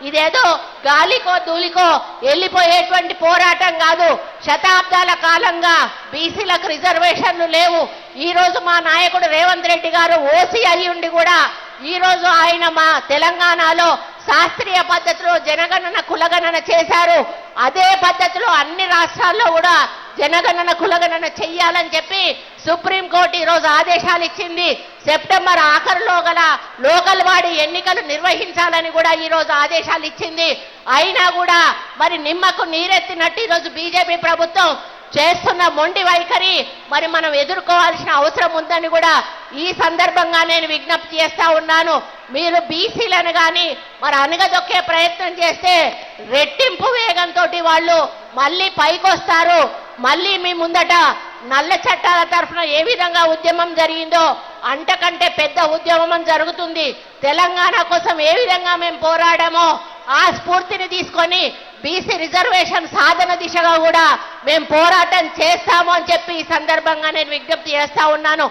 ఇదేదో గాలికో ధూళికో వెళ్ళిపోయేటువంటి పోరాటం కాదు. శతాబ్దాల కాలంగా బీసీలకు రిజర్వేషన్లు లేవు. ఈ రోజు మా నాయకుడు రేవంత్ రెడ్డి గారు ఓసీ అయి ఉండి కూడా ఈ రోజు ఆయన మా తెలంగాణలో శాస్త్రీయ పద్ధతిలో జనగణన కులగణన చేశారు. అదే పద్ధతిలో అన్ని రాష్ట్రాల్లో కూడా జనగణన కులగణన చెయ్యాలని చెప్పి సుప్రీంకోర్టు ఈరోజు ఆదేశాలు ఇచ్చింది. సెప్టెంబర్ ఆఖరులో గల లోకల్ బాడీ ఎన్నికలు నిర్వహించాలని కూడా ఈరోజు ఆదేశాలు ఇచ్చింది. అయినా కూడా మరి నిమ్మకు నీరెత్తినట్టు ఈరోజు బీజేపీ ప్రభుత్వం చేస్తున్న మొండి వైఖరి మరి మనం ఎదుర్కోవాల్సిన అవసరం ఉందని కూడా ఈ సందర్భంగా నేను విజ్ఞప్తి చేస్తా ఉన్నాను. మీరు బీసీలను కానీ మరి అణగదొక్కే ప్రయత్నం చేస్తే రెట్టింపు వేగంతో వాళ్ళు మళ్ళీ పైకొస్తారు. మళ్ళీ మీ ముందట నల్ల చట్టాల తరఫున ఏ విధంగా ఉద్యమం జరిగిందో అంతకంటే పెద్ద ఉద్యమం జరుగుతుంది. తెలంగాణ కోసం ఏ విధంగా మేము పోరాడామో ఆ స్ఫూర్తిని తీసుకొని బీసీ రిజర్వేషన్ సాధన దిశగా కూడా మేము పోరాటం చేస్తాము అని చెప్పి ఈ సందర్భంగా నేను విజ్ఞప్తి చేస్తా ఉన్నాను.